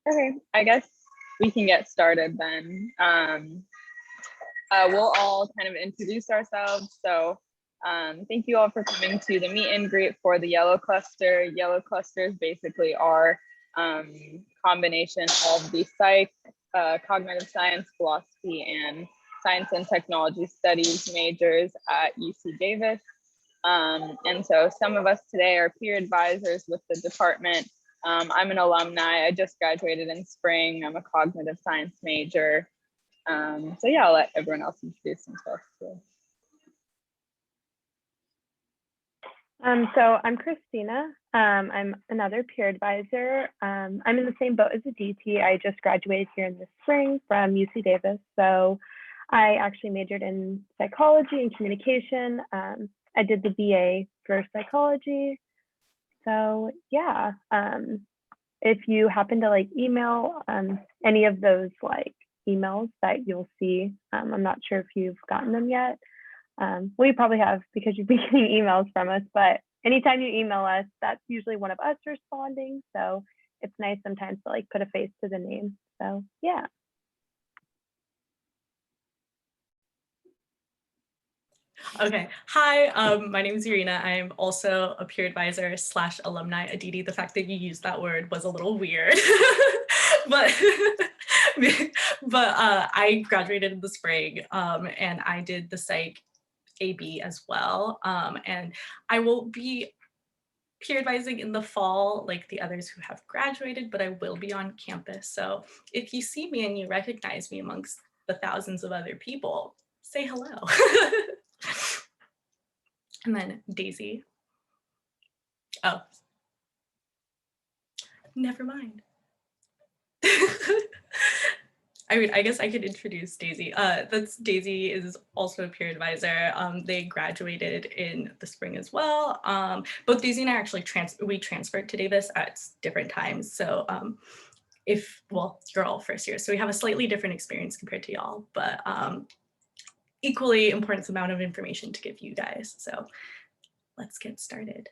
Okay, I guess we can get started then. We'll all kind of introduce ourselves. So thank you all for coming to the meet and greet for the Yellow Cluster. Yellow clusters basically are combination of the psych, cognitive science, philosophy, and science and technology studies majors at UC Davis. And so some of us today are peer advisors with the department. I'm an alumni. I just graduated in spring. I'm a cognitive science major. So yeah, I'll let everyone else introduce themselves too. So I'm Christina. I'm another peer advisor. I'm in the same boat as Aditi. I just graduated here in the spring from UC Davis. So I actually majored in psychology and communication. I did the BA for psychology. So yeah, if you happen to like email any of those like emails that you'll see, I'm not sure if you've gotten them yet. Well, you probably have because you've been getting emails from us, but anytime you email us, that's usually one of us responding. So it's nice sometimes to like put a face to the name. So yeah. Okay, hi, my name is Irina. I'm also a peer advisor / alumni. Aditi, the fact that you used that word was a little weird, but I graduated in the spring and I did the psych AB as well. And I will be peer advising in the fall like the others who have graduated, but I will be on campus. So if you see me and you recognize me amongst the thousands of other people, say hello. And then Daisy. Oh, never mind. I mean, I guess I could introduce Daisy. Daisy is also a peer advisor. They graduated in the spring as well. Both Daisy and I actually transferred to Davis at different times. So well, you're all first year, so we have a slightly different experience compared to y'all, but equally important amount of information to give you guys. So let's get started.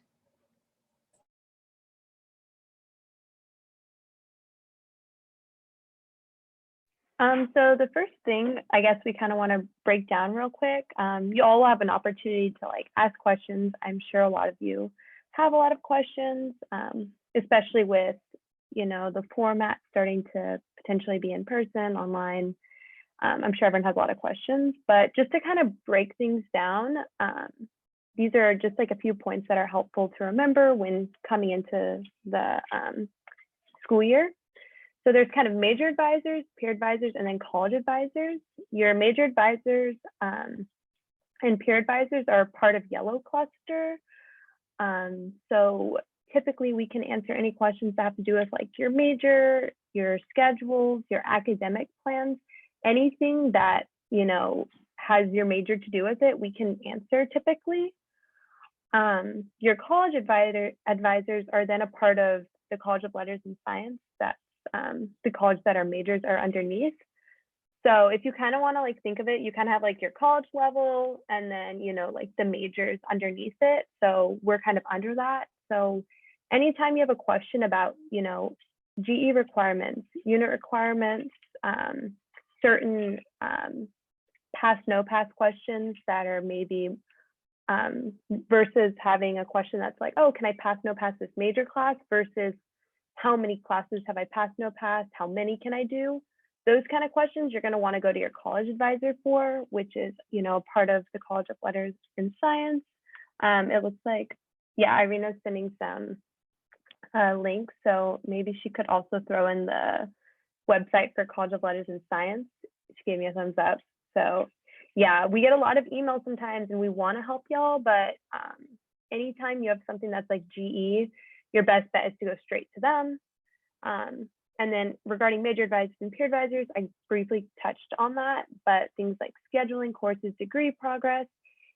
So the first thing I guess we kind of want to break down real quick. You all will have an opportunity to like ask questions. I'm sure a lot of you have a lot of questions, especially with, you know, the format starting to potentially be in person, online. I'm sure everyone has a lot of questions, but just to kind of break things down, these are just like a few points that are helpful to remember when coming into the school year. So there's kind of major advisors, peer advisors, and then college advisors. Your major advisors and peer advisors are part of Yellow Cluster. So typically we can answer any questions that have to do with like your major, your schedules, your academic plans, anything that, you know, has your major to do with it, we can answer typically. Your college advisors are then a part of the College of Letters and Science. That's the college that our majors are underneath. So if you kind of want to like think of it, you kind of have like your college level and then, you know, like the majors underneath it. So we're kind of under that. So anytime you have a question about, you know, GE requirements, unit requirements, certain pass, no pass questions that are maybe versus having a question that's like, oh, can I pass, no pass this major class versus how many classes have I passed, no pass, how many can I do? Those kind of questions you're going to want to go to your college advisor for, which is, you know, part of the College of Letters and Science. It looks like, yeah, Irina's sending some links, so maybe she could also throw in the website for College of Letters and Science. She gave me a thumbs up. So yeah, we get a lot of emails sometimes and we want to help y'all, but anytime you have something that's like GE, your best bet is to go straight to them. And then regarding major advisors and peer advisors, I briefly touched on that, but things like scheduling courses, degree progress,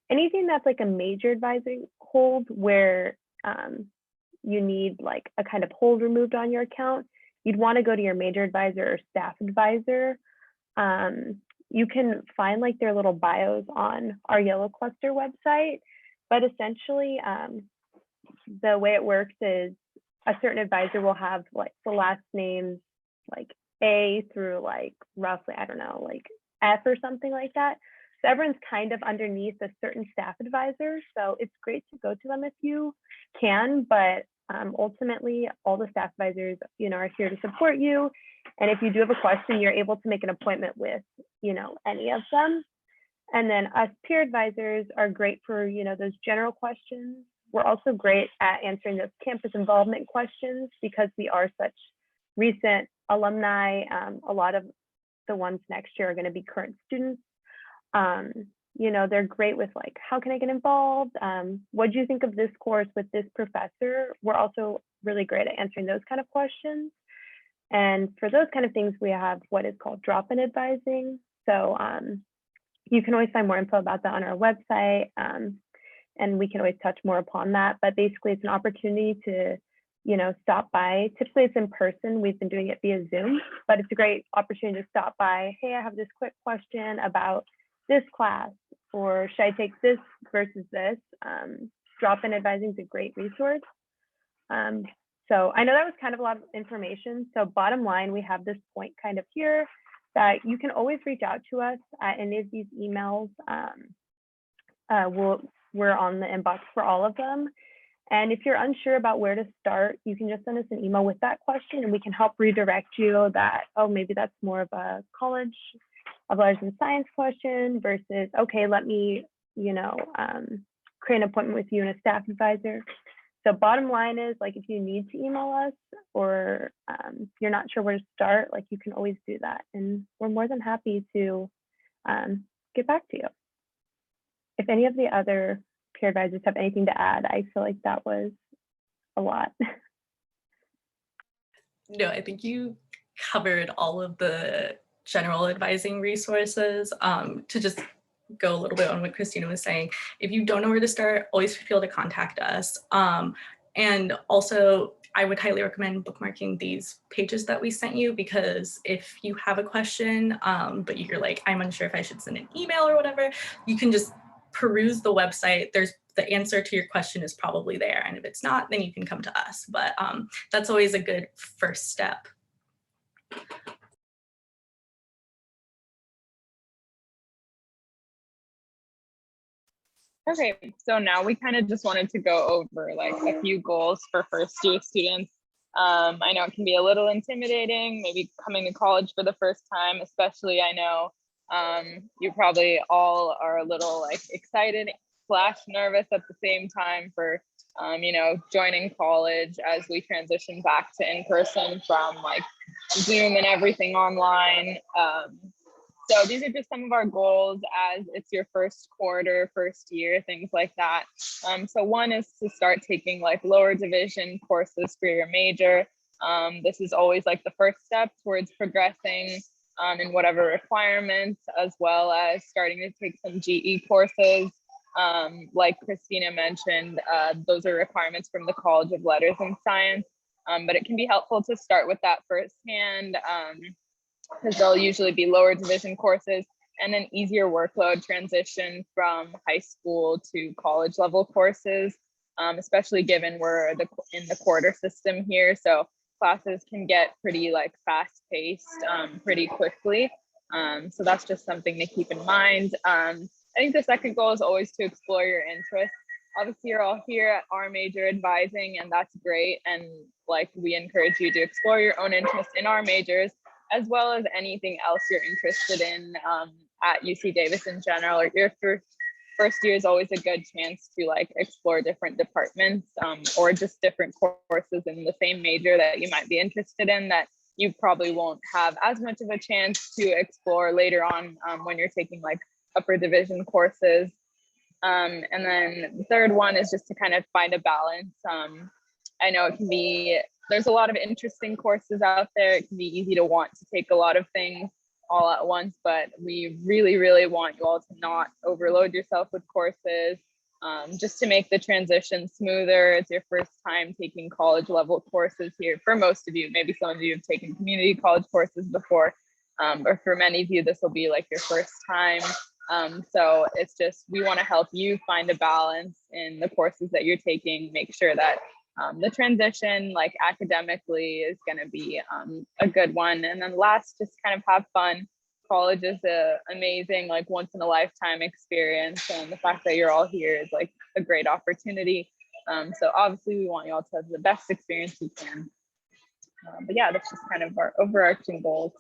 anything that's like a major advisory hold where you need like a kind of hold removed on your account, you'd want to go to your major advisor or staff advisor. You can find like their little bios on our Yellow Cluster website, but essentially the way it works is a certain advisor will have like the last names like A through like roughly, I don't know, like F or something like that. So everyone's kind of underneath a certain staff advisor. So it's great to go to them if you can, but ultimately all the staff advisors, are here to support you. And if you do have a question, you're able to make an appointment with, any of them. And then us peer advisors are great for, those general questions. We're also great at answering those campus involvement questions because we are such recent alumni. A lot of the ones next year are going to be current students. They're great with like, how can I get involved? What do you think of this course with this professor? We're also really great at answering those kind of questions. And for those kind of things, we have what is called drop-in advising. So you can always find more info about that on our website. And we can always touch more upon that. But basically, it's an opportunity to, stop by. Typically, it's in person. We've been doing it via Zoom, but it's a great opportunity to stop by. Hey, I have this quick question about this class, or should I take this versus this? Drop-in advising is a great resource. So I know that was kind of a lot of information. So bottom line, we have this point kind of here that you can always reach out to us at any of these emails. We're on the inbox for all of them. And if you're unsure about where to start, you can just send us an email with that question and we can help redirect you that, oh, maybe that's more of a College of Arts and Science question versus, okay, let me, create an appointment with you and a staff advisor. So bottom line is, like, if you need to email us or you're not sure where to start, like, you can always do that. And we're more than happy to get back to you. If any of the other peer advisors have anything to add, I feel like that was a lot. No, I think you covered all of the general advising resources. To just go a little bit on what Christina was saying, if you don't know where to start, always feel to contact us. And also, I would highly recommend bookmarking these pages that we sent you, because if you have a question, but you're like, I'm unsure if I should send an email or whatever, you can just peruse the website. There's the answer to your question is probably there. And if it's not, then you can come to us. But that's always a good first step. Okay, so now we kind of just wanted to go over like a few goals for first year students. I know it can be a little intimidating, maybe coming to college for the first time, especially I know you probably all are a little like excited / nervous at the same time for joining college as we transition back to in-person from like Zoom and everything online. So these are just some of our goals as it's your first quarter, first year, things like that. So one is to start taking like lower division courses for your major. This is always like the first step towards progressing in whatever requirements, as well as starting to take some GE courses. Like Christina mentioned, those are requirements from the College of Letters and Science, but it can be helpful to start with that firsthand. Because they'll usually be lower division courses and an easier workload transition from high school to college level courses, especially given we're in the quarter system here. So classes can get pretty like fast paced pretty quickly. So that's just something to keep in mind. I think the second goal is always to explore your interests. Obviously, you're all here at our major advising, and that's great. And like we encourage you to explore your own interests in our majors, as well as anything else you're interested in at UC Davis in general. Or your first year is always a good chance to like explore different departments or just different courses in the same major that you might be interested in that you probably won't have as much of a chance to explore later on when you're taking like upper division courses. And then the third one is just to kind of find a balance. I know it can be, there's a lot of interesting courses out there. It can be easy to want to take a lot of things all at once, but we really, really want you all to not overload yourself with courses, just to make the transition smoother. It's your first time taking college level courses here. For most of you, maybe some of you have taken community college courses before, or for many of you, this will be like your first time. So it's just, we want to help you find a balance in the courses that you're taking, make sure that the transition, like academically, is going to be a good one. And then last, just kind of have fun. College is a amazing, like once in a lifetime experience, and the fact that you're all here is like a great opportunity. So obviously we want you all to have the best experience you can. But yeah, that's just kind of our overarching goals.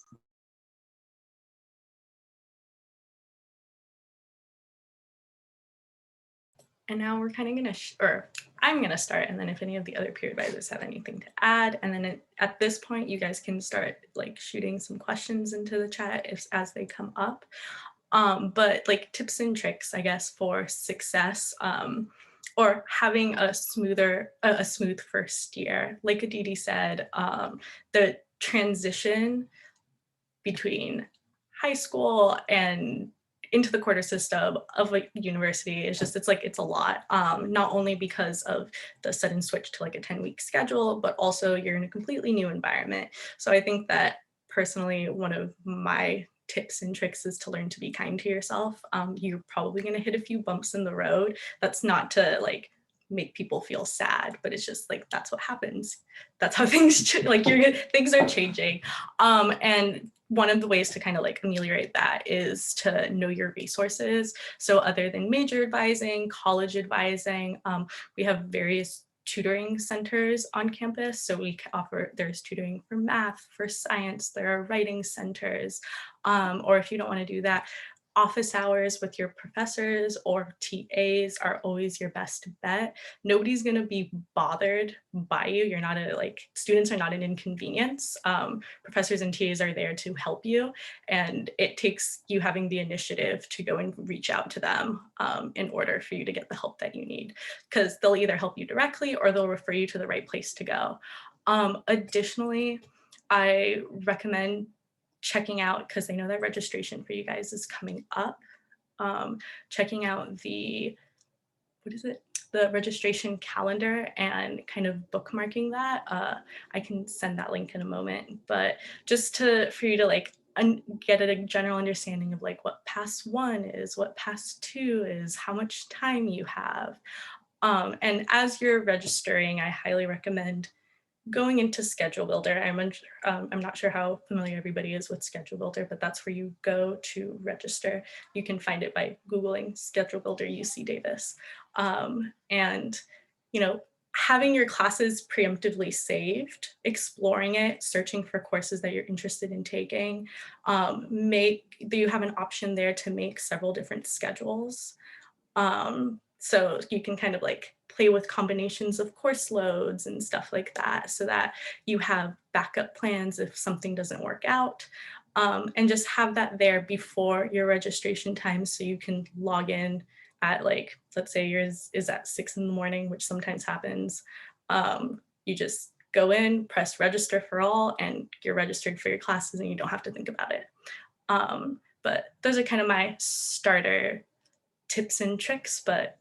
And now we're kind of going to, or I'm going to start. And then if any of the other peer advisors have anything to add, and then at this point, you guys can start like shooting some questions into the chat as they come up. But like tips and tricks, I guess, for success or having a smooth first year. Like Aditi said, the transition between high school and into the quarter system of like university is just, it's a lot, not only because of the sudden switch to like a 10-week schedule, but also you're in a completely new environment. So I think that personally, one of my tips and tricks is to learn to be kind to yourself. You're probably going to hit a few bumps in the road. That's not to like make people feel sad, but it's just like, that's what happens. That's how things things are changing. And one of the ways to kind of like ameliorate that is to know your resources. So other than major advising, college advising, we have various tutoring centers on campus. So we offer, there's tutoring for math, for science, there are writing centers, or if you don't want to do that, office hours with your professors or TAs are always your best bet. Nobody's going to be bothered by you. You're not students are not an inconvenience. Professors and TAs are there to help you. And it takes you having the initiative to go and reach out to them in order for you to get the help that you need, because they'll either help you directly or they'll refer you to the right place to go. Additionally, I recommend checking out, because I know that registration for you guys is coming up, checking out the registration calendar and kind of bookmarking that. I can send that link in a moment, but just for you to like get a general understanding of like what pass 1 is, what pass 2 is, how much time you have. And as you're registering, I highly recommend going into Schedule Builder. I'm not sure how familiar everybody is with Schedule Builder, but that's where you go to register. You can find it by Googling Schedule Builder UC Davis. And, having your classes preemptively saved, exploring it, searching for courses that you're interested in taking, you have an option there to make several different schedules. So you can kind of like play with combinations of course loads and stuff like that, so that you have backup plans if something doesn't work out, and just have that there before your registration time, so you can log in at like, let's say yours is at 6 in the morning, which sometimes happens. You just go in, press register for all, and you're registered for your classes and you don't have to think about it. But those are kind of my starter tips and tricks, but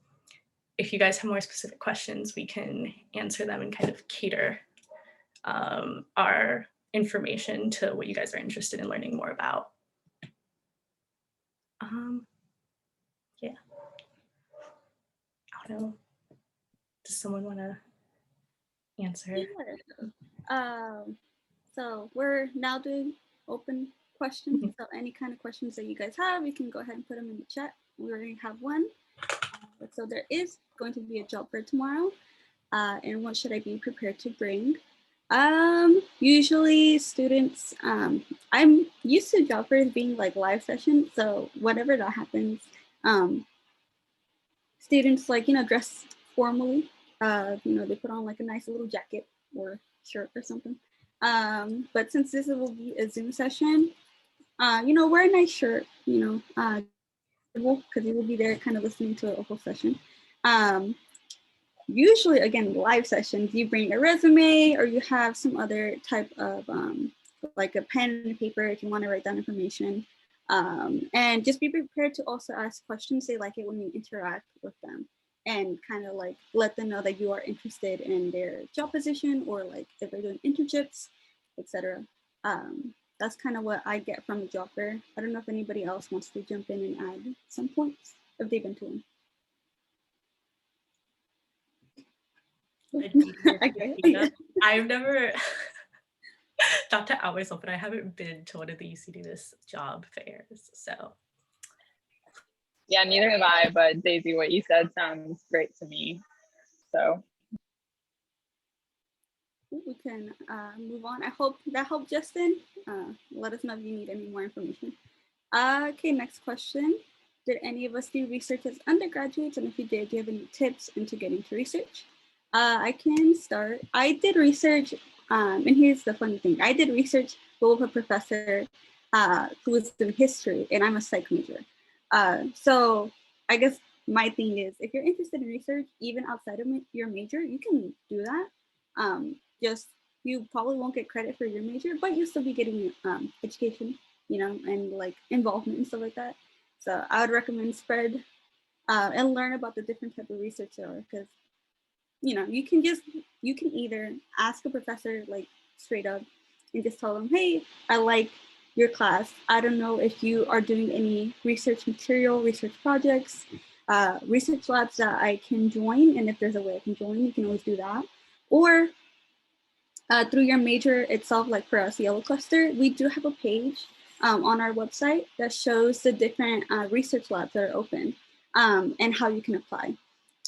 if you guys have more specific questions, we can answer them and kind of cater our information to what you guys are interested in learning more about. Yeah. I don't know. Does someone want to answer? Sure. So we're now doing open questions. Mm-hmm. So any kind of questions that you guys have, you can go ahead and put them in the chat. We already have one. So there is going to be a job fair tomorrow. And what should I be prepared to bring? Usually students, I'm used to job fairs being like live sessions. So whatever that happens, students dress formally. They put on like a nice little jacket or shirt or something. But since this will be a Zoom session, wear a nice shirt, because you will be there kind of listening to a whole session. Usually, again, live sessions, you bring a resume or you have some other type of like a pen and paper if you want to write down information. And just be prepared to also ask questions. They like it when you interact with them and kind of like let them know that you are interested in their job position or like if they're doing internships, etc. That's kind of what I get from a job fair. I don't know if anybody else wants to jump in and add some points if they've been to one. Okay. I've never, not to out myself, but I haven't been to one of the UC Davis job fairs. So Yeah, neither have I, but Daisy, what you said sounds great to me. So We can move on. I hope that helped, Justin. Let us know if you need any more information. Okay, next question. Did any of us do research as undergraduates? And if you did, do you have any tips into getting to research? I can start. I did research, and here's the funny thing. I did research with a professor who was in history, and I'm a psych major. So I guess my thing is, if you're interested in research, even outside of your major, you can do that. Just you probably won't get credit for your major, but you'll still be getting education, you know, and like involvement and stuff like that. So I would recommend spread and learn about the different type of research there are, because you know you can either ask a professor like straight up and just tell them, hey, I like your class. I don't know if you are doing any research material, research projects, research labs that I can join, and if there's a way I can join, you can always do that. Or through your major itself, like for us, Yellow Cluster, we do have a page on our website that shows the different research labs that are open and how you can apply.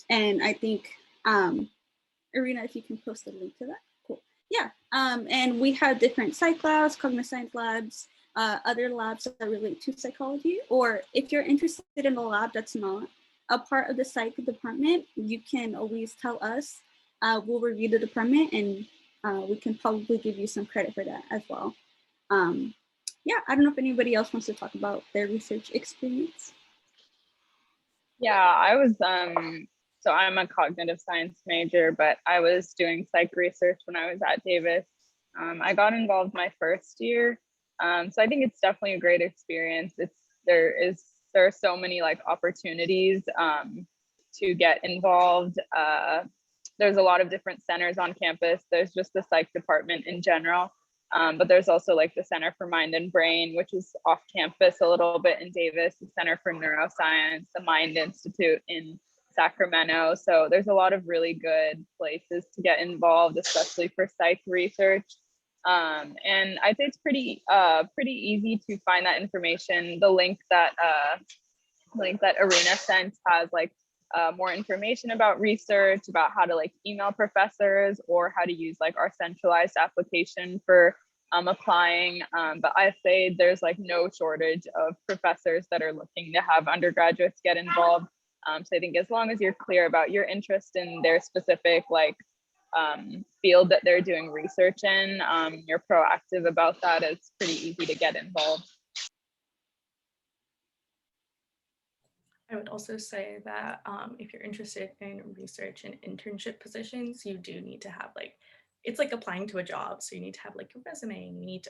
And I think, Irina, if you can post a link to that, cool. Yeah, and we have different psych labs, cognitive science labs, other labs that relate to psychology, or if you're interested in a lab that's not a part of the psych department, you can always tell us. We'll review the department and we can probably give you some credit for that as well. Yeah, I don't know if anybody else wants to talk about their research experience. yeah, I was so I'm a cognitive science major, but I was doing psych research when I was at Davis. I got involved my first year. So I think it's definitely a great experience. There are so many like opportunities to get involved. There's a lot of different centers on campus. There's just the psych department in general. But there's also like the Center for Mind and Brain, which is off campus a little bit in Davis, the Center for Neuroscience, the Mind Institute in Sacramento. So there's a lot of really good places to get involved, especially for psych research. And I'd say it's pretty easy to find that information. The link that Irina sent has like more information about research, about how to like email professors or how to use like our centralized application for applying. But I say there's like no shortage of professors that are looking to have undergraduates get involved. So I think as long as you're clear about your interest in their specific like field that they're doing research in, you're proactive about that, it's pretty easy to get involved. I would also say that if you're interested in research and internship positions, you do need to have like, it's like applying to a job. So you need to have like your resume, and you need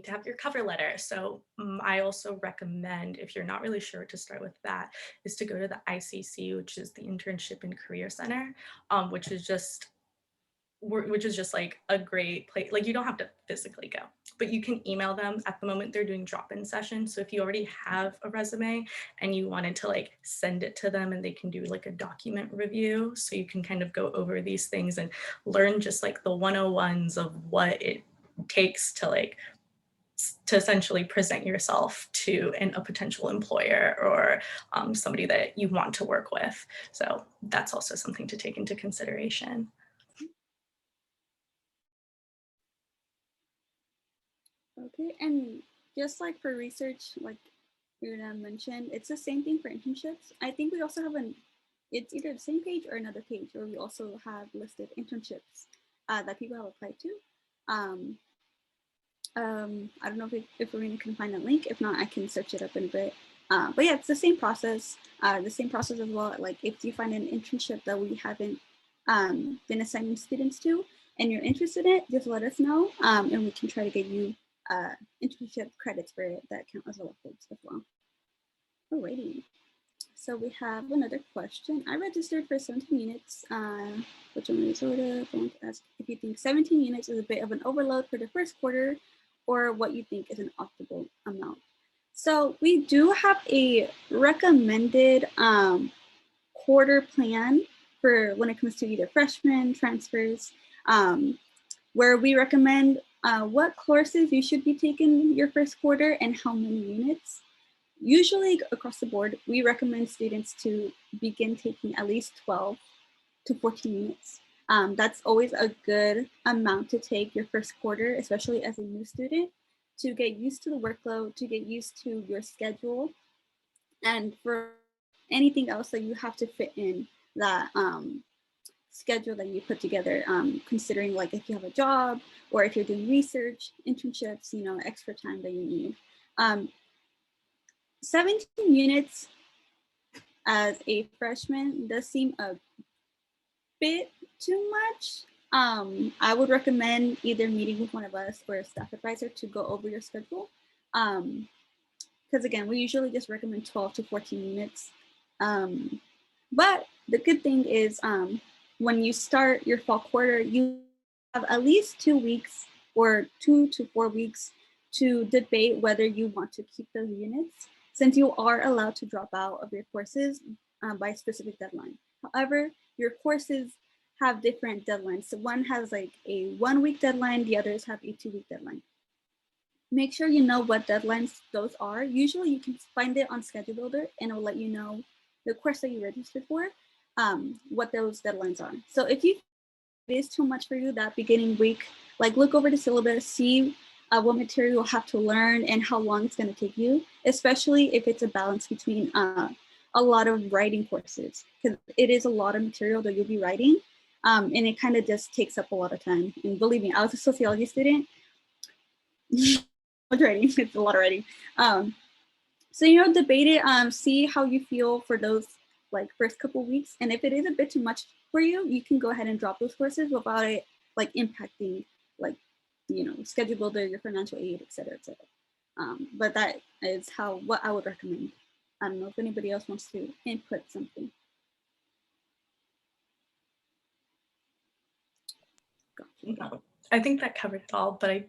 to have your cover letter. So I also recommend, if you're not really sure to start with that, is to go to the ICC, which is the Internship and Career Center, which is just like a great place. Like you don't have to physically go, but you can email them. At the moment they're doing drop-in sessions. So if you already have a resume and you wanted to like send it to them, and they can do like a document review. So you can kind of go over these things and learn just like the 101s of what it takes to like to essentially present yourself to a potential employer or somebody that you want to work with. So that's also something to take into consideration. Okay, and just like for research, like Irina mentioned, it's the same thing for internships. I think we also have it's either the same page or another page where we also have listed internships that people have applied to. I don't know if Irina can find that link. If not, I can search it up in a bit. But yeah, it's the same process. As well. Like if you find an internship that we haven't been assigning students to, and you're interested in it, just let us know, and we can try to get you internship credits for it that count as electives as well. Alrighty. So we have another question. I registered for 17 units, which I'm going to sort of want to ask if you think 17 units is a bit of an overload for the first quarter, or what you think is an optimal amount. So we do have a recommended quarter plan for when it comes to either freshmen, transfers, where we recommend what courses you should be taking your first quarter and how many units. Usually across the board, we recommend students to begin taking at least 12 to 14 units. That's always a good amount to take your first quarter, especially as a new student, to get used to the workload, to get used to your schedule, and for anything else that you have to fit in that schedule that you put together, considering like if you have a job or if you're doing research, internships, you know, extra time that you need. 17 units as a freshman does seem a bit too much. I would recommend either meeting with one of us or a staff advisor to go over your schedule. Because again, we usually just recommend 12 to 14 units. But the good thing is when you start your fall quarter, you have at least 2 weeks or 2 to 4 weeks to debate whether you want to keep those units, since you are allowed to drop out of your courses by a specific deadline. However, your courses have different deadlines. So one has like a 1 week deadline, the others have a 2 week deadline. Make sure you know what deadlines those are. Usually you can find it on Schedule Builder and it will let you know the course that you registered for, what those deadlines are. So if it is too much for you that beginning week, like look over the syllabus, see what material you'll have to learn and how long it's going to take you, especially if it's a balance between a lot of writing courses, because it is a lot of material that you'll be writing, and it kind of just takes up a lot of time. And believe me, I was a sociology student. Writing, it's a lot of writing. So, you know, debate it, see how you feel for those like first couple weeks. And if it is a bit too much for you, you can go ahead and drop those courses without it like impacting like, you know, Schedule Builder, your financial aid, et cetera, et cetera. But that is what I would recommend. I don't know if anybody else wants to input something. No, I think that covered it all, but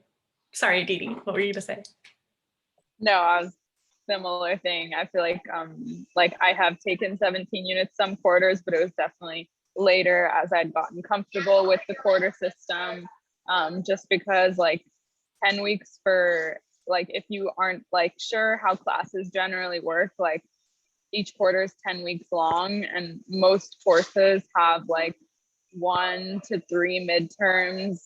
sorry, Dee Dee, what were you gonna say? No, I was similar thing. I feel like I have taken 17 units some quarters, but it was definitely later as I'd gotten comfortable with the quarter system. Just because like 10 weeks for like, if you aren't like sure how classes generally work, like each quarter is 10 weeks long and most courses have like 1 to 3 midterms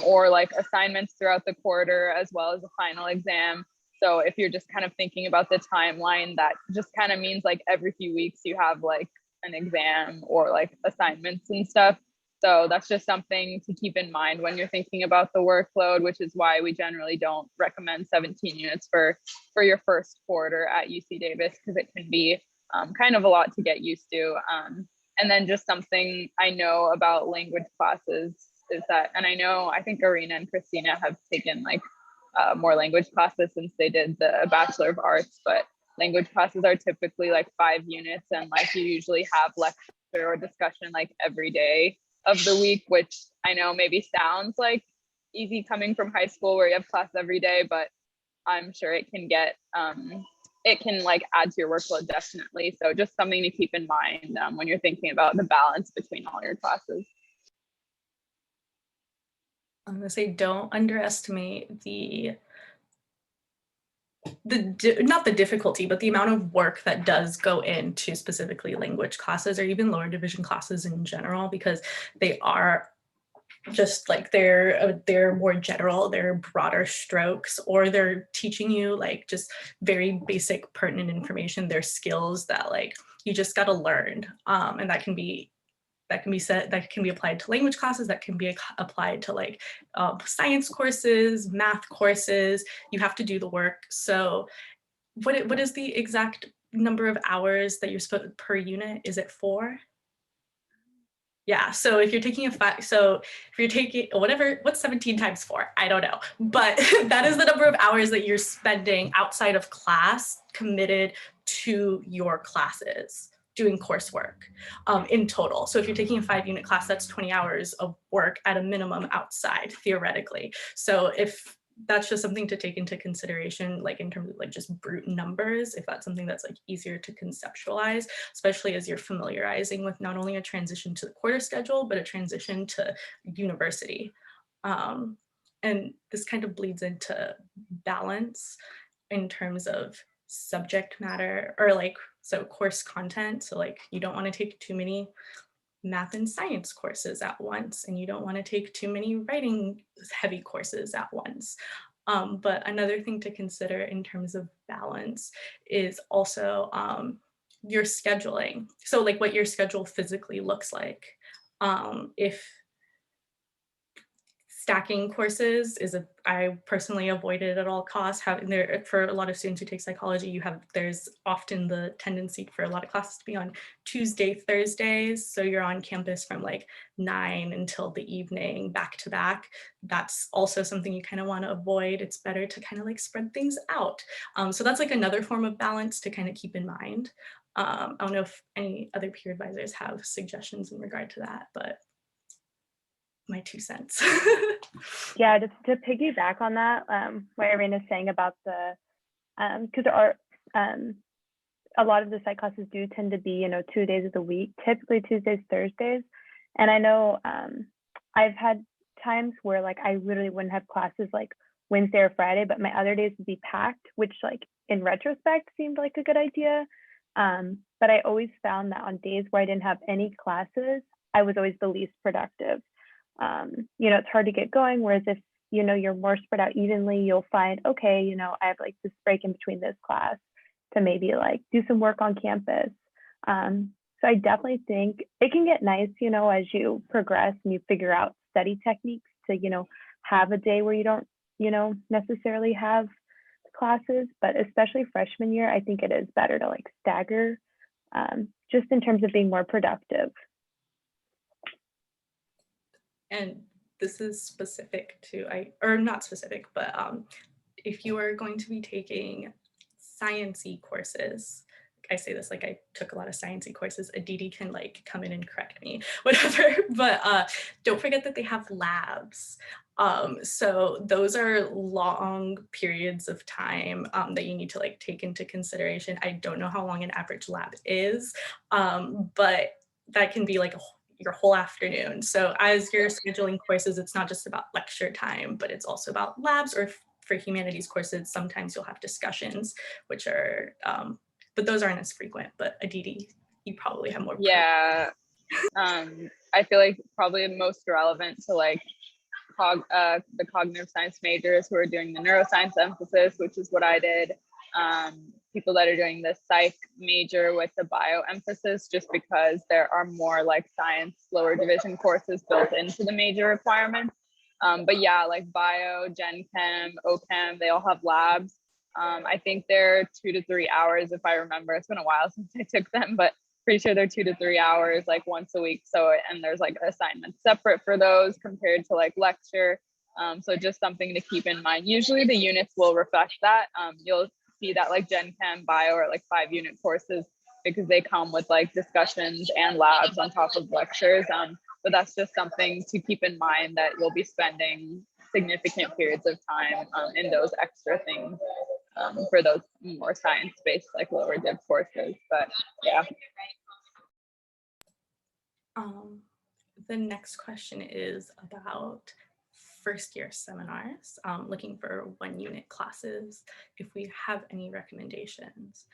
or like assignments throughout the quarter as well as a final exam. So if you're just kind of thinking about the timeline, that just kind of means like every few weeks you have like an exam or like assignments and stuff. So that's just something to keep in mind when you're thinking about the workload, which is why we generally don't recommend 17 units for your first quarter at UC Davis, because it can be kind of a lot to get used to. And then just something I know about language classes is that, and I think Arena and Christina have taken like more language classes since they did the Bachelor of Arts, but language classes are typically like 5 units and like you usually have lecture or discussion like every day of the week, which I know maybe sounds like easy coming from high school where you have class every day, but I'm sure it can get, it can like add to your workload definitely. So just something to keep in mind when you're thinking about the balance between all your classes. I'm gonna say don't underestimate not the difficulty, but the amount of work that does go into specifically language classes or even lower division classes in general, because they are just like they're more general, they're broader strokes, or they're teaching you like just very basic pertinent information. They're skills that like you just got to learn, and that can be applied to language classes, that can be applied to like science courses, math courses. You have to do the work. So what is the exact number of hours that you're supposed per unit? Is it 4? Yeah, so if you're taking what's 17 times 4? I don't know, but that is the number of hours that you're spending outside of class committed to your classes, doing coursework in total. So if you're taking a 5-unit class, that's 20 hours of work at a minimum outside, theoretically. So if that's just something to take into consideration, like in terms of like just brute numbers, if that's something that's like easier to conceptualize, especially as you're familiarizing with not only a transition to the quarter schedule, but a transition to university. And this kind of bleeds into balance in terms of subject matter, or like, so course content. So like, you don't want to take too many math and science courses at once, and you don't want to take too many writing heavy courses at once. But another thing to consider in terms of balance is also your scheduling. So like what your schedule physically looks like. If stacking courses is I personally avoid it at all costs. For a lot of students who take psychology, there's often the tendency for a lot of classes to be on Tuesday, Thursdays. So you're on campus from like 9 until the evening, back to back. That's also something you kind of want to avoid. It's better to kind of like spread things out. So that's like another form of balance to kind of keep in mind. I don't know if any other peer advisors have suggestions in regard to that, but my 2 cents. Yeah, just to piggyback on that, what Irene is saying about the, because there are a lot of the psych classes do tend to be, 2 days of the week, typically Tuesdays, Thursdays. And I know I've had times where like I literally wouldn't have classes like Wednesday or Friday, but my other days would be packed, which like in retrospect seemed like a good idea. But I always found that on days where I didn't have any classes, I was always the least productive. It's hard to get going, whereas if you're more spread out evenly, you'll find, okay, I have like this break in between this class to maybe like do some work on campus. So I definitely think it can get nice, as you progress and you figure out study techniques to, have a day where you don't, necessarily have classes, but especially freshman year, I think it is better to like stagger, just in terms of being more productive. And this is specific to, or not specific, but if you are going to be taking science-y courses, I say this like I took a lot of science-y courses, Aditi can like come in and correct me, whatever, but don't forget that they have labs. So those are long periods of time that you need to like take into consideration. I don't know how long an average lab is, but that can be like your whole afternoon. So as you're scheduling courses, it's not just about lecture time, but it's also about labs, or for humanities courses, sometimes you'll have discussions, which are, but those aren't as frequent. But Aditi, you probably have more. Yeah, I feel like probably most relevant to like the cognitive science majors who are doing the neuroscience emphasis, which is what I did. People that are doing the psych major with the bio emphasis, just because there are more like science lower division courses built into the major requirements. But yeah, like bio, Gen Chem, OChem, they all have labs. I think they're 2 to 3 hours, if I remember. It's been a while since I took them, but pretty sure they're 2 to 3 hours, like once a week. So, and there's like assignments separate for those compared to like lecture. So just something to keep in mind. Usually the units will reflect that. You'll see that like Gen Chem, bio are like 5-unit courses because they come with like discussions and labs on top of lectures. But that's just something to keep in mind, that you'll be spending significant periods of time in those extra things for those more science-based like lower div courses. But yeah. The next question is about first-year seminars, looking for 1-unit classes, if we have any recommendations.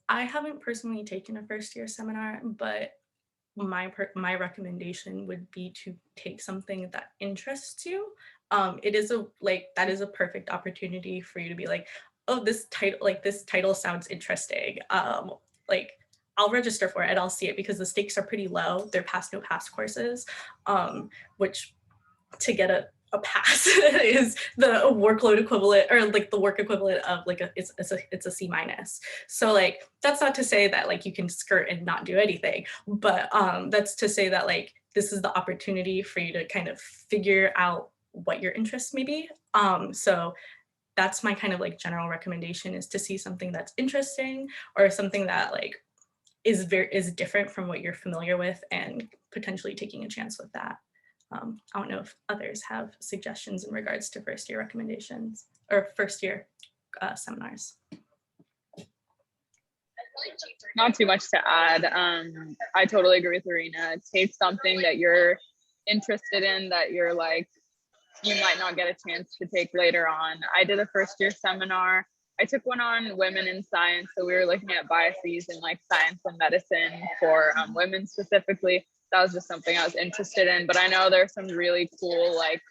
I haven't personally taken a first-year seminar, but my recommendation would be to take something that interests you. That is a perfect opportunity for you to be like, oh, this title sounds interesting. Like, I'll register for it, I'll see it, because the stakes are pretty low. They're pass no pass courses, which to get a pass is the workload equivalent, or like the work equivalent of like it's a C-. So like, that's not to say that like you can skirt and not do anything, but that's to say that like this is the opportunity for you to kind of figure out what your interests may be. So that's my kind of like general recommendation, is to see something that's interesting, or something that like is different from what you're familiar with, and potentially taking a chance with that. I don't know if others have suggestions in regards to first year recommendations or first year seminars. Not too much to add. I totally agree with Irina. Take something that you're interested in, that you're like, you might not get a chance to take later on. I did a first year seminar. I took one on women in science. So we were looking at biases in like science and medicine for women specifically. That was just something I was interested in. But I know there's some really cool like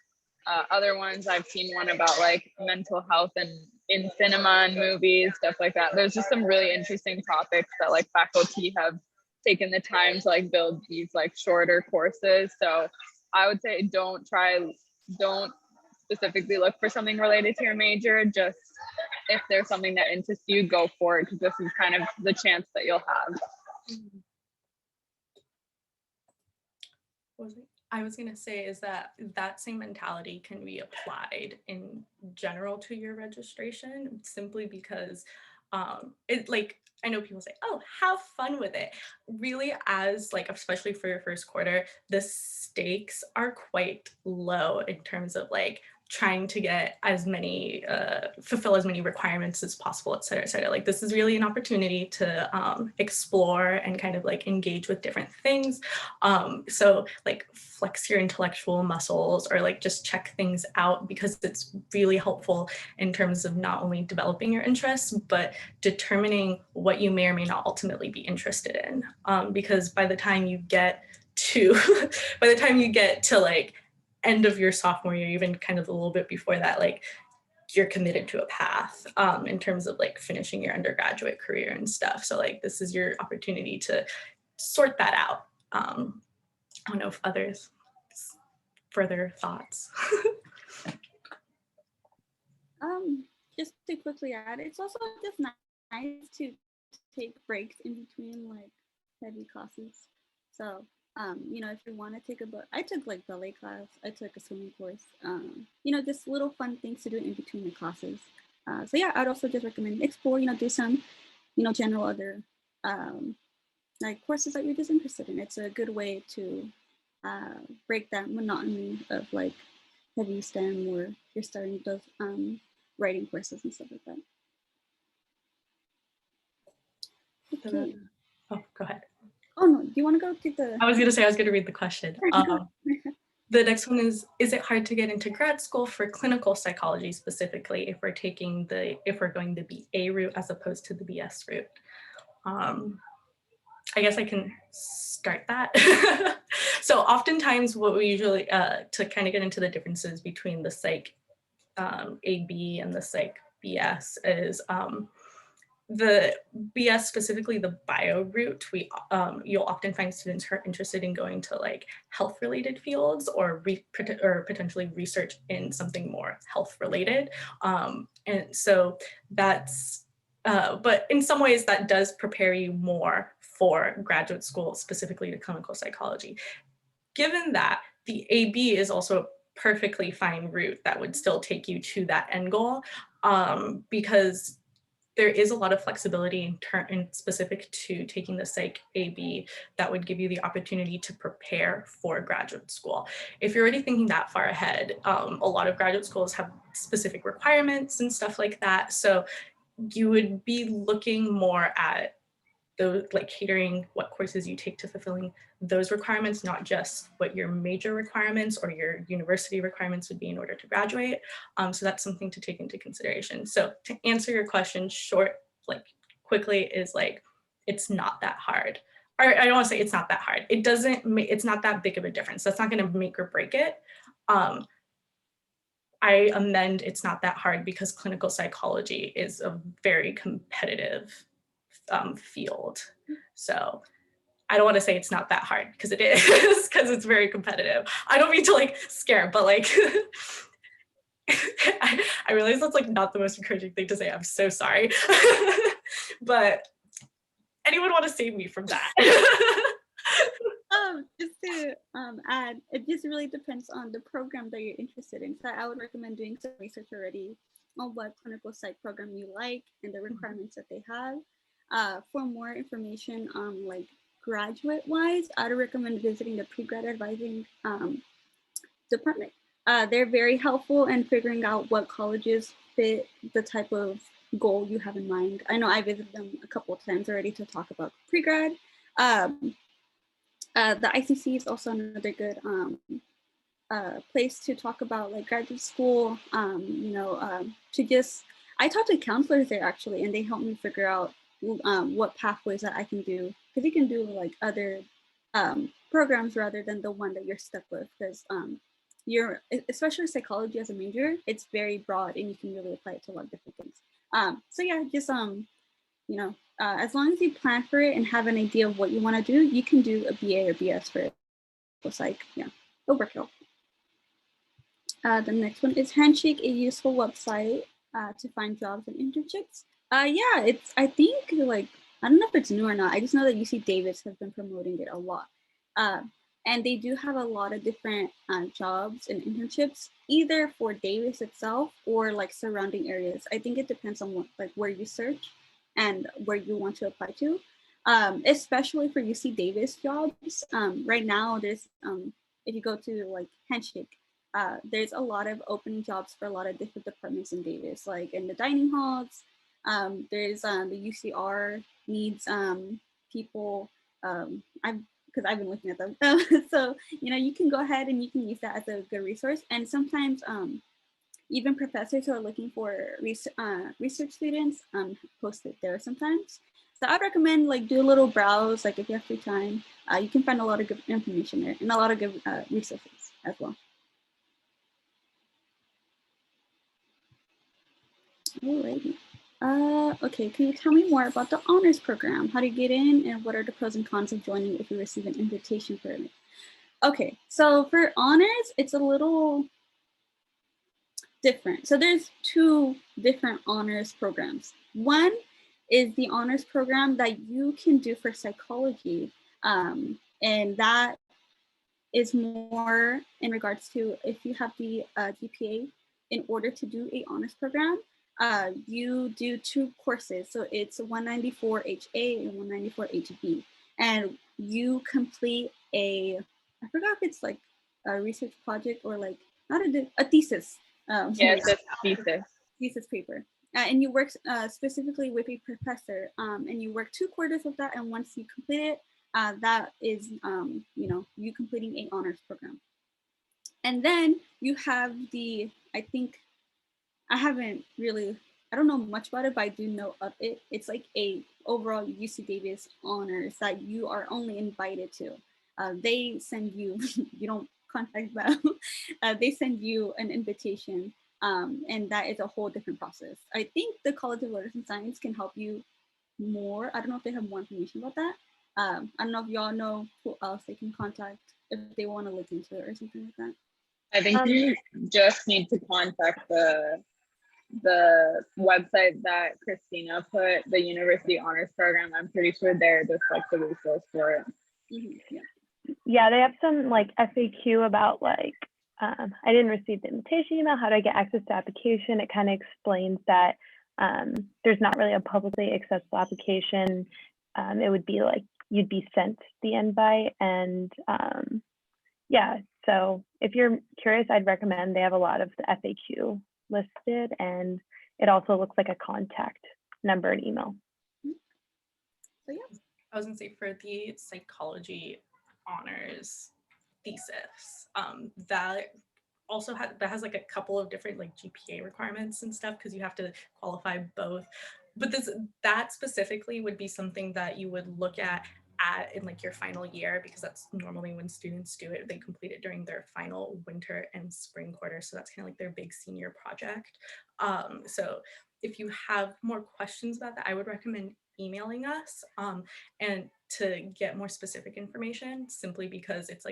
other ones. I've seen one about like mental health and in cinema and movies, stuff like that. There's just some really interesting topics that like faculty have taken the time to like build these like shorter courses. So I would say don't specifically look for something related to your major. Just if there's something that interests you, go for it, because this is kind of the chance that you'll have. I was going to say is that same mentality can be applied in general to your registration, simply because it like, I know people say, oh, have fun with it. Really, as like, especially for your first quarter, the stakes are quite low in terms of like trying to get as many, fulfill as many requirements as possible, et cetera, et cetera. Like this is really an opportunity to explore and kind of like engage with different things. So like flex your intellectual muscles or like just check things out, because it's really helpful in terms of not only developing your interests, but determining what you may or may not ultimately be interested in. Because by the time you get to, like end of your sophomore year, even kind of a little bit before that, like you're committed to a path in terms of like finishing your undergraduate career and stuff. So like this is your opportunity to sort that out. I don't know if others further thoughts. Just to quickly add, it's also just nice to take breaks in between like heavy classes. So you know, if you want to take I took like ballet class, I took a swimming course, you know, just little fun things to do in between the classes. So yeah, I'd also just recommend explore, you know, do some, you know, general other like courses that you're just interested in. It's a good way to break that monotony of like heavy STEM, or you're starting those writing courses and stuff like that. Okay. Oh, go ahead. Oh no, do you want to go get the? I was going to read the question. The next one is it hard to get into grad school for clinical psychology specifically if we're going the BA route as opposed to the BS route? I guess I can start that. So oftentimes what we usually, to kind of get into the differences between the psych AB and the psych BS is the BS, specifically the bio route, you'll often find students who are interested in going to like health related fields or potentially research in something more health related. And so that's, but in some ways that does prepare you more for graduate school, specifically to clinical psychology. Given that, the AB is also a perfectly fine route that would still take you to that end goal, because there is a lot of flexibility in specific to taking the psych AB that would give you the opportunity to prepare for graduate school. If you're already thinking that far ahead, a lot of graduate schools have specific requirements and stuff like that. So you would be looking more at those, like catering what courses you take to fulfilling those requirements, not just what your major requirements or your university requirements would be in order to graduate. So that's something to take into consideration. So to answer your question quickly is like, it's not that hard. Or I don't want to say it's not that hard. It's not that big of a difference. That's not going to make or break it. I amend it's not that hard because clinical psychology is a very competitive field. So I don't want to say it's not that hard because it is, because it's very competitive. I don't mean to like scare, but like I realize that's like not the most encouraging thing to say. I'm so sorry. But anyone want to save me from that? Just to add, it just really depends on the program that you're interested in. So I would recommend doing some research already on what clinical psych program you like and the requirements that they have. For more information on like graduate wise, I'd recommend visiting the pre-grad advising department. They're very helpful in figuring out what colleges fit the type of goal you have in mind. I know I visited them a couple of times already to talk about pre-grad. The ICC is also another good place to talk about like graduate school. I talked to counselors there actually, and they helped me figure out what pathways that I can do, because you can do like other programs rather than the one that you're stuck with, because you're, especially psychology as a major, it's very broad and you can really apply it to a lot of different things. So yeah, just as long as you plan for it and have an idea of what you want to do, you can do a BA or BS for it. It's like, yeah, it'll work out. The next one is Handshake, a useful website to find jobs and internships. Yeah, I think like, I don't know if it's new or not. I just know that UC Davis has been promoting it a lot. And they do have a lot of different jobs and internships, either for Davis itself or like surrounding areas. I think it depends on what, like where you search and where you want to apply to. Especially for UC Davis jobs. Right now, there's, if you go to like Handshake, there's a lot of opening jobs for a lot of different departments in Davis, like in the dining halls. There's the UCR needs people. Because I've been looking at them. So, you can go ahead and you can use that as a good resource. And sometimes even professors who are looking for research students post it there sometimes. So I'd recommend like do a little browse, like if you have free time, you can find a lot of good information there and a lot of good resources as well. Alrighty. Okay, can you tell me more about the honors program? How do you get in and what are the pros and cons of joining if you receive an invitation for it? Okay, so for honors, it's a little different. So there's two different honors programs. One is the honors program that you can do for psychology. And that is more in regards to if you have the GPA in order to do a honors program, you do two courses. So it's 194 HA and 194 HB. And you complete I forgot if it's like a research project or like, not a thesis. Yes, it's thesis. Thesis paper. And you work specifically with a professor, and you work 2 quarters of that. And once you complete it, that is, you completing a honors program. And then you have I think, I don't know much about it, but I do know of it. It's like a overall UC Davis honors that you are only invited to. They send you, you don't contact them, they send you an invitation. And that is a whole different process. I think the College of Letters and Science can help you more. I don't know if they have more information about that. I don't know if y'all know who else they can contact if they want to look into it or something like that. I think you just need to contact the website that Christina put, the University Honors Program. I'm pretty sure they're just like the resource for it. Mm-hmm. Yeah, they have some like FAQ about like, I didn't receive the invitation email. How do I get access to application? It kind of explains that there's not really a publicly accessible application. It would be like you'd be sent the invite, and yeah. So if you're curious, I'd recommend. They have a lot of the FAQ listed, and it also looks like a contact number and email. So yeah, I was gonna say for the psychology honors thesis, that also has like a couple of different like GPA requirements and stuff, because you have to qualify both. But that specifically would be something that you would look at in like your final year, because that's normally when students do it. They complete it during their final winter and spring quarter. So that's kind of like their big senior project. So if you have more questions about that, I would recommend emailing us and to get more specific information, simply because it's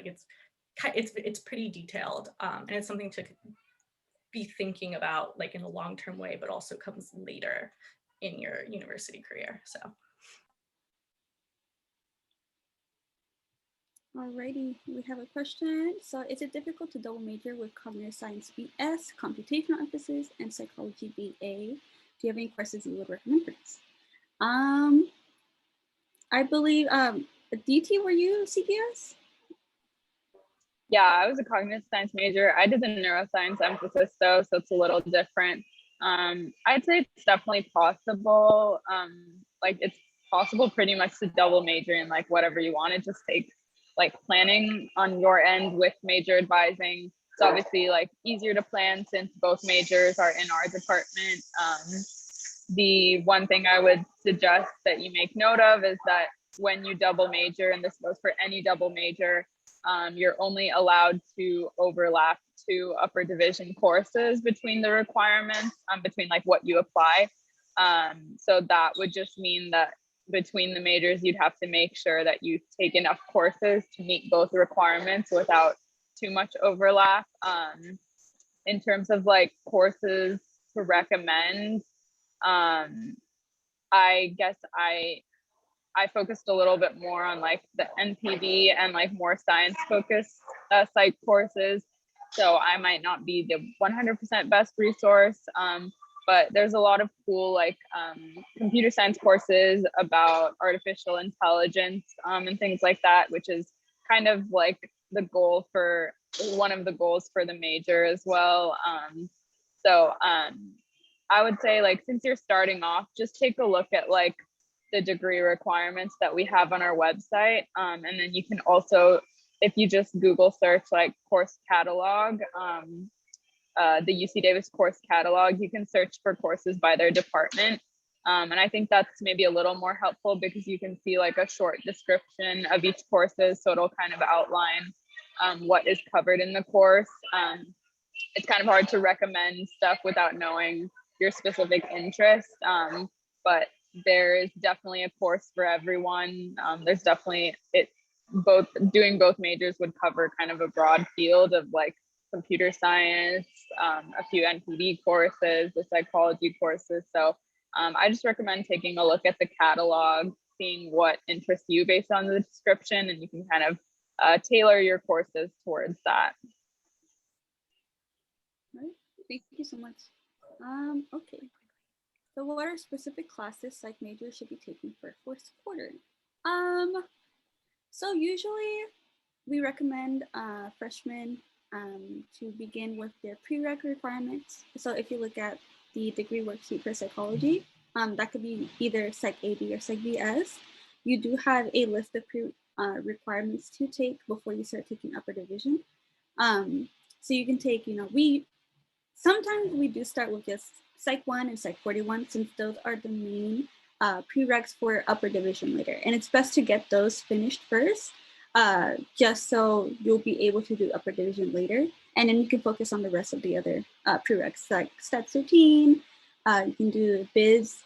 pretty detailed, and it's something to be thinking about like in a long-term way, but also comes later in your university career. So alrighty, we have a question. So is it difficult to double major with cognitive science BS, computational emphasis, and psychology BA? Do you have any courses you would recommend for this? I believe DT, were you CPS? Yeah, I was a cognitive science major. I did the neuroscience emphasis though, so it's a little different. I'd say it's definitely possible. Like it's possible pretty much to double major in like whatever you want. It just takes like planning on your end with major advising. It's obviously like easier to plan since both majors are in our department. The one thing I would suggest that you make note of is that when you double major, and this goes for any double major, you're only allowed to overlap 2 upper division courses between the requirements, between like what you apply. So that would just mean that between the majors, you'd have to make sure that you take enough courses to meet both requirements without too much overlap. In terms of like courses to recommend, I guess I focused a little bit more on like the NPV and like more science focused psych courses. So I might not be the 100% best resource, but there's a lot of cool like computer science courses about artificial intelligence and things like that, which is kind of like the goal for one of the goals for the major as well. So I would say like, since you're starting off, just take a look at like the degree requirements that we have on our website. And then you can also, if you just Google search like course catalog, the UC Davis course catalog, you can search for courses by their department. And I think that's maybe a little more helpful because you can see like a short description of each courses. So it'll kind of outline what is covered in the course. It's kind of hard to recommend stuff without knowing your specific interest, but there is definitely a course for everyone. There's definitely doing both majors would cover kind of a broad field of like computer science, a few NPD courses, the psychology courses. So I just recommend taking a look at the catalog, seeing what interests you based on the description, and you can kind of tailor your courses towards that. All right. Thank you so much. Okay. So what are specific classes psych majors should be taking for first quarter? So usually we recommend freshmen to begin with their prereq requirements. So if you look at the degree worksheet for psychology, that could be either Psych AB or Psych BS. You do have a list of requirements to take before you start taking upper division. So you can take, sometimes we do start with just Psych 1 and Psych 41, since those are the main prereqs for upper division later. And it's best to get those finished first, just so you'll be able to do upper division later. And then you can focus on the rest of the other prereqs, like Stats 13, you can do Biz,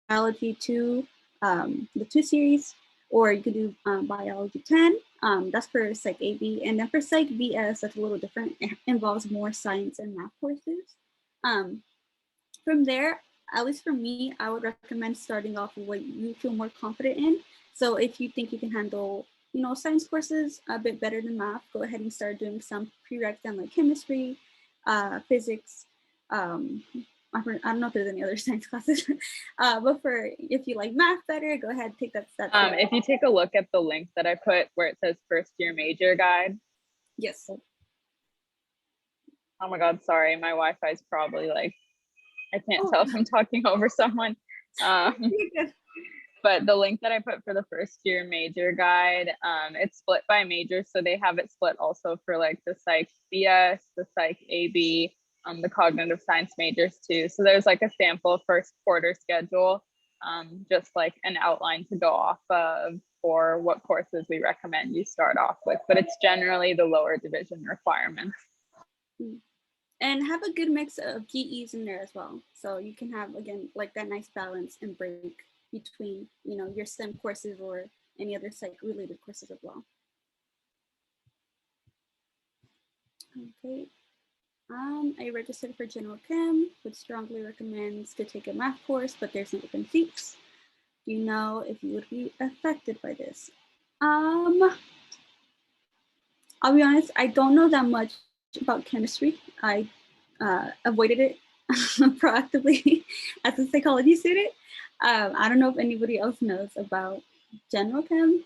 Biology 2, the 2 series, or you could do Biology 10. That's for Psych AB. And then for Psych BS, that's a little different. It involves more science and math courses. From there, at least for me, I would recommend starting off with what you feel more confident in. So if you think you can handle, science courses a bit better than math, go ahead and start doing some prereqs on like chemistry, physics. I don't know if there's any other science classes, but if you like math better, go ahead and take that step. If you take a look at the link that I put where it says first year major guide. Yes. Oh my God, sorry. My Wi-Fi is probably like, I can't tell if I'm talking over someone. But the link that I put for the first year major guide, it's split by major. So they have it split also for like the Psych BS, the Psych AB, the cognitive science majors too. So there's like a sample first quarter schedule, just like an outline to go off of for what courses we recommend you start off with. But it's generally the lower division requirements. And have a good mix of GEs in there as well. So you can have, again, like that nice balance and break between, your STEM courses or any other psych related courses as well. Okay. I registered for General Chem, would strongly recommend to take a math course, but there's no open seats. Do you know if you would be affected by this? I'll be honest, I don't know that much about chemistry. I avoided it proactively as a psychology student. I don't know if anybody else knows about General Chem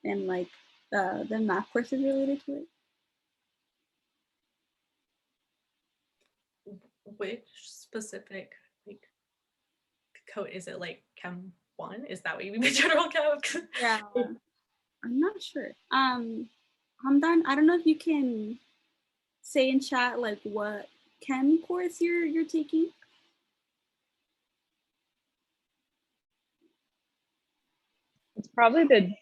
and like the math courses related to it. which specific like code is it? Like Chem 1? Is that what you mean by general chem? Yeah, I'm not sure. Hamdan, I don't know if you can say in chat like what chem course you're taking. It's probably the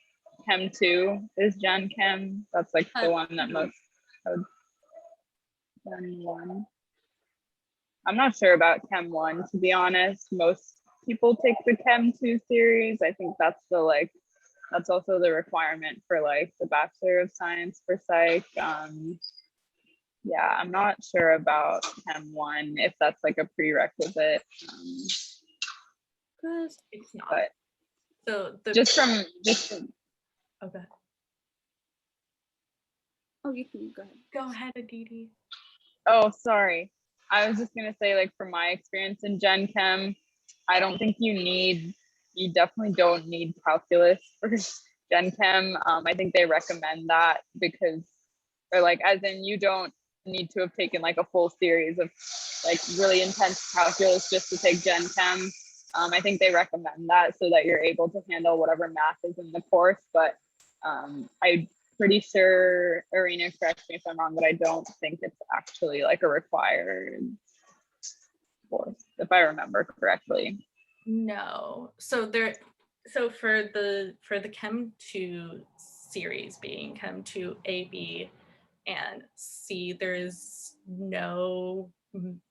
Chem 2 is Gen Chem. That's like the one that most Gen 1. I'm not sure about Chem 1, to be honest. Most people take the Chem 2 series. I think that's that's also the requirement for like the Bachelor of Science for Psych. Yeah, I'm not sure about Chem 1 if that's like a prerequisite. It's not. But so just from okay. Oh, you can go ahead. Go ahead, Aditi. Oh, sorry. I was just gonna say, like, from my experience in Gen Chem, I don't think you definitely don't need calculus for Gen Chem. I think they recommend that because, or like, as in you don't need to have taken like a full series of like really intense calculus just to take Gen Chem. I think they recommend that so that you're able to handle whatever math is in the course. But I'm pretty sure, Irina, correct me if I'm wrong, but I don't think it's actually like a required course, if I remember correctly. No. So for the Chem 2 series being Chem 2 A, B, and C, there is no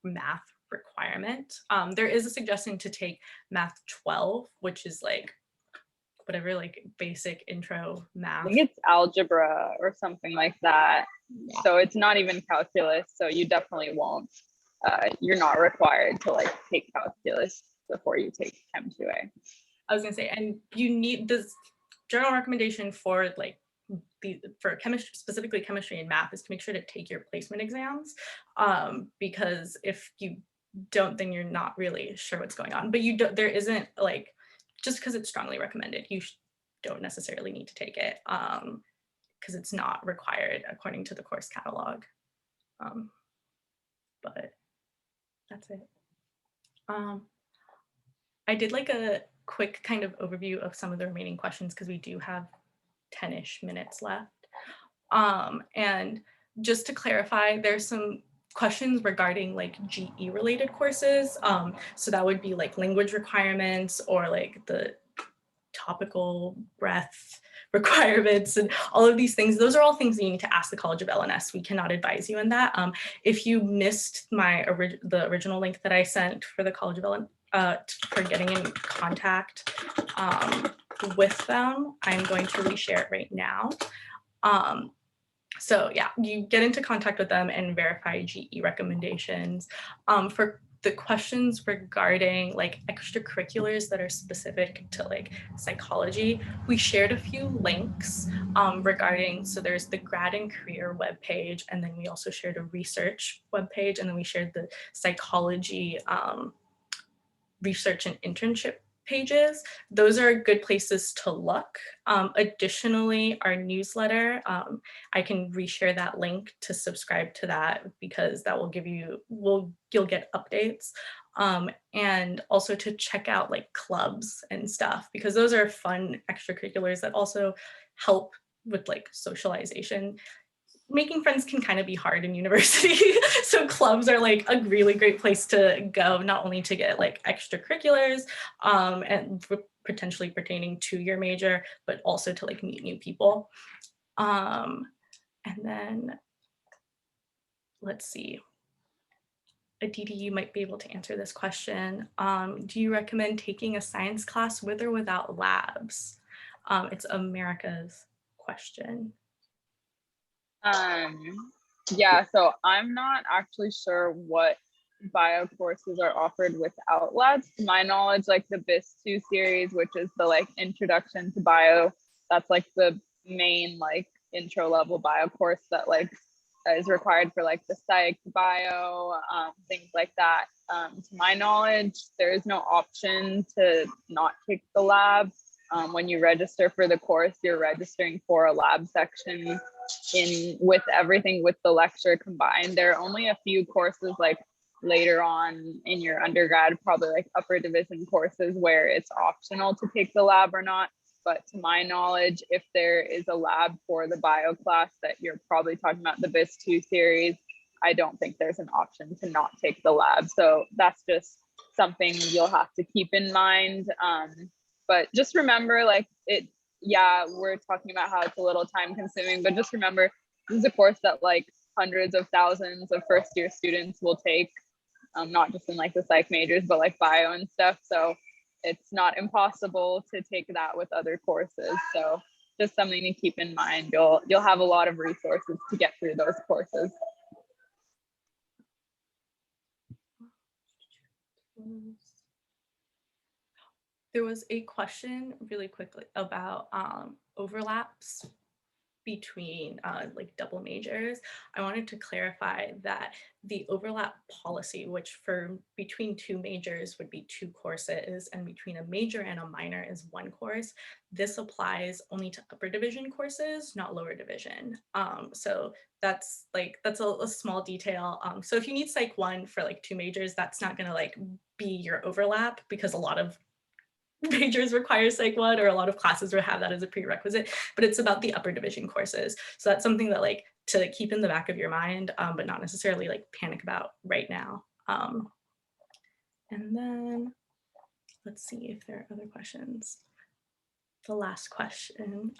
math requirement. There is a suggestion to take Math 12, which is like whatever, like basic intro math. I think it's algebra or something like that. Yeah. So it's not even calculus. So you definitely won't. You're not required to like take calculus before you take Chem 2A. I was gonna say, and you need this general recommendation for like for chemistry, specifically chemistry and math, is to make sure to take your placement exams, because if you don't, then you're not really sure what's going on. But there isn't like, just because it's strongly recommended, you don't necessarily need to take it, because it's not required according to the course catalog. But that's it. I did like a quick kind of overview of some of the remaining questions because we do have 10-ish minutes left. And just to clarify, there's some questions regarding like GE related courses. So that would be like language requirements or like the topical breadth requirements and all of these things. Those are all things that you need to ask the College of LNS. We cannot advise you in that. If you missed the original link that I sent for the College of LNS, for getting in contact with them, I'm going to reshare it right now. So yeah, you get into contact with them and verify GE recommendations. For the questions regarding like extracurriculars that are specific to like psychology, we shared a few links regarding, so there's the grad and career webpage, and then we also shared a research webpage, and then we shared the psychology research and internship pages. Those are good places to look. Additionally, our newsletter, I can reshare that link to subscribe to that because that will give you, you'll get updates. And also to check out like clubs and stuff, because those are fun extracurriculars that also help with like socialization. Making friends can kind of be hard in university. So clubs are like a really great place to go, not only to get like extracurriculars and potentially pertaining to your major, but also to like meet new people. And then let's see. Aditi, you might be able to answer this question. Do you recommend taking a science class with or without labs? It's America's question. Yeah, so I'm not actually sure what bio courses are offered without labs. To my knowledge, like the BIS2 series, which is the like introduction to bio, that's like the main like intro level bio course that like is required for like the psych, bio, things like that. To my knowledge, there is no option to not take the lab. When you register for the course, you're registering for a lab section with everything with the lecture combined. There are only a few courses like later on in your undergrad, probably like upper division courses where it's optional to take the lab or not. But to my knowledge, if there is a lab for the bio class that you're probably talking about, the BIS2 series, I don't think there's an option to not take the lab. So that's just something you'll have to keep in mind. But just remember, like, yeah, we're talking about how it's a little time consuming, but just remember, this is a course that like hundreds of thousands of first year students will take, not just in like the psych majors, but like bio and stuff. So it's not impossible to take that with other courses. So just something to keep in mind. You'll have a lot of resources to get through those courses. There was a question really quickly about overlaps between like double majors. I wanted to clarify that the overlap policy, which for between two majors would be 2 courses, and between a major and a minor is 1 course. This applies only to upper division courses, not lower division. So that's a small detail. So if you need Psych 1 for like 2 majors, that's not gonna like be your overlap, because a lot of majors require Psych 1, or a lot of classes will have that as a prerequisite, but it's about the upper division courses. So that's something that like to keep in the back of your mind, but not necessarily like panic about right now. And then let's see if there are other questions. The last question.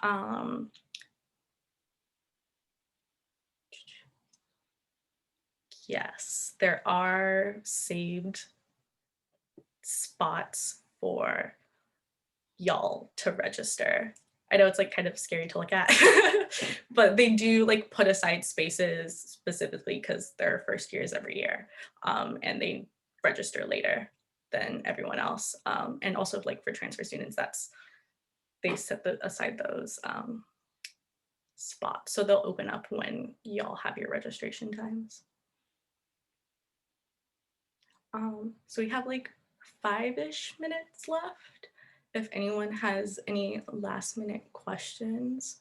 Yes, there are saved spots for y'all to register. I know it's like kind of scary to look at, but they do like put aside spaces specifically because they're first years every year, and they register later than everyone else. And also like for transfer students, they set aside those spots. So they'll open up when y'all have your registration times. So we have like 5-ish minutes left. If anyone has any last minute questions.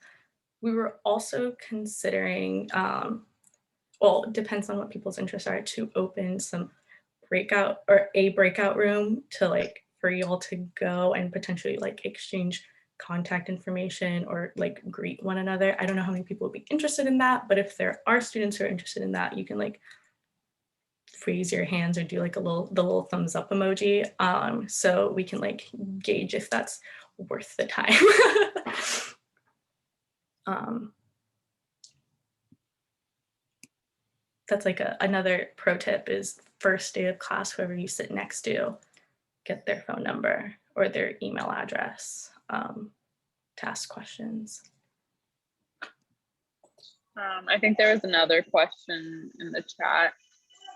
We were also considering, well, it depends on what people's interests are, to open some a breakout room to like for y'all to go and potentially like exchange contact information or like greet one another. I don't know how many people would be interested in that, but if there are students who are interested in that, you can like raise your hands or do like the little thumbs up emoji, so we can like gauge if that's worth the time. That's like another pro tip is first day of class, whoever you sit next to, get their phone number or their email address to ask questions. I think there was another question in the chat.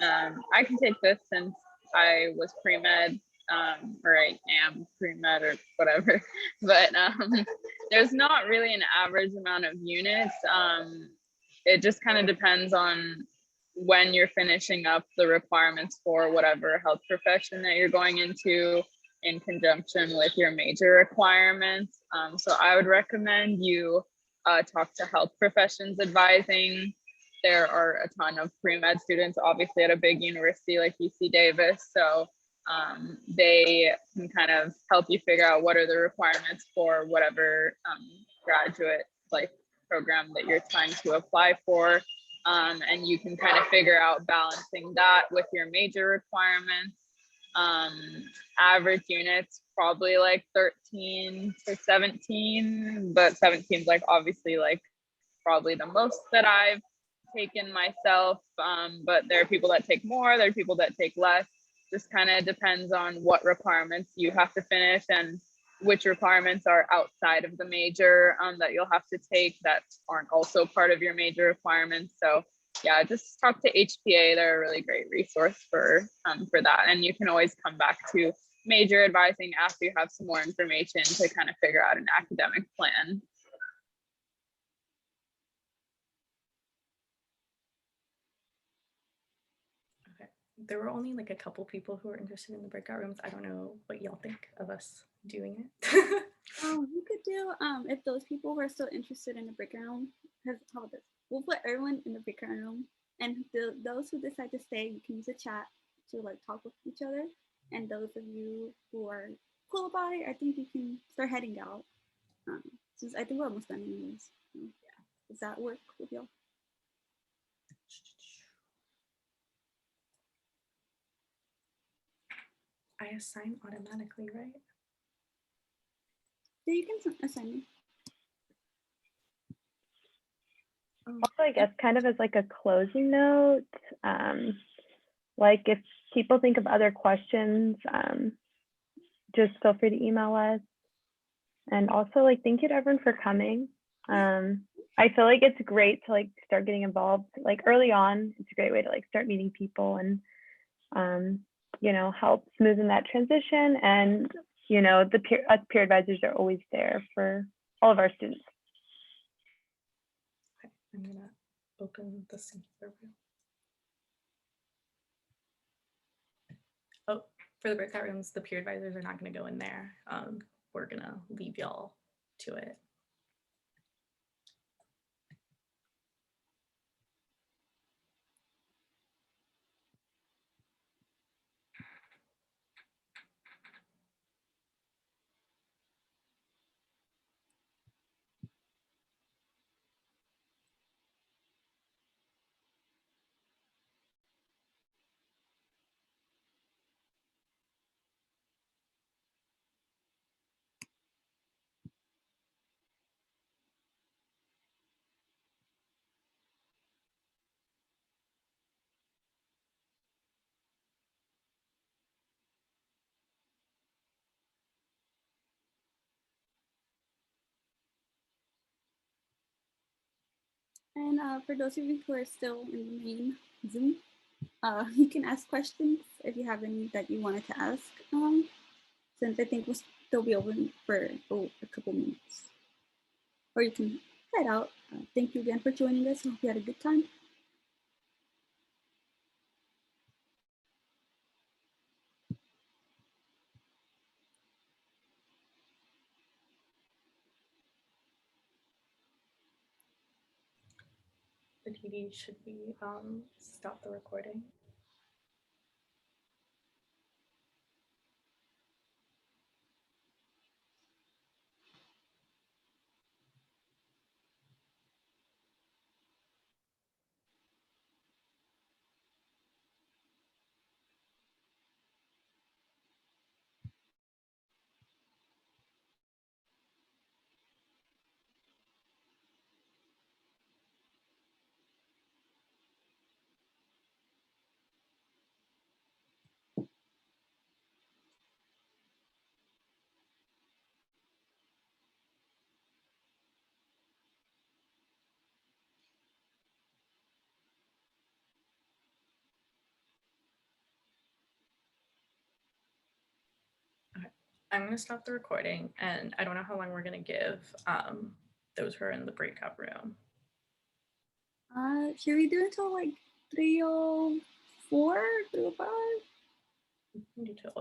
I can take this since I was pre-med, or I am pre-med or whatever, but there's not really an average amount of units. It just kind of depends on when you're finishing up the requirements for whatever health profession that you're going into in conjunction with your major requirements. So I would recommend you talk to health professions advising. There are a ton of pre-med students, obviously, at a big university like UC Davis. So they can kind of help you figure out what are the requirements for whatever graduate like program that you're trying to apply for. And you can kind of figure out balancing that with your major requirements. Average units, probably like 13 to 17, but 17 is like obviously like probably the most that I've taken myself, but there are people that take more, there are people that take less. Just kind of depends on what requirements you have to finish and which requirements are outside of the major that you'll have to take that aren't also part of your major requirements. So yeah, just talk to HPA. They're a really great resource for that. And you can always come back to major advising after you have some more information to kind of figure out an academic plan. There were only like a couple people who were interested in the breakout rooms. I don't know what y'all think of us doing it. You could do, if those people who are still interested in the breakout room, how about this? We'll put everyone in the breakout room, and those who decide to stay, you can use the chat to like talk with each other. And those of you who are cool about it, I think you can start heading out. Since I think we're almost done anyways. So, yeah. Does that work with y'all? I assign automatically, right? Yeah, you can assign me. Also, I guess kind of as like a closing note, like if people think of other questions, just feel free to email us. And also, like, thank you to everyone for coming. I feel like it's great to like start getting involved like early on. It's a great way to like start meeting people and you know, help smoothen that transition. And you know, us peer advisors are always there for all of our students. Okay, I'm gonna open the singular room. Oh, for the breakout rooms, the peer advisors are not gonna go in there. We're gonna leave y'all to it. And for those of you who are still in the main Zoom, you can ask questions if you have any that you wanted to ask. Since I think we'll still be open for a couple minutes. Or you can head out. Thank you again for joining us. I hope you had a good time. The TD, should we stop the recording? I'm going to stop the recording, and I don't know how long we're going to give those who are in the breakout room. Should we do until like 3:04, 3:05? We can do till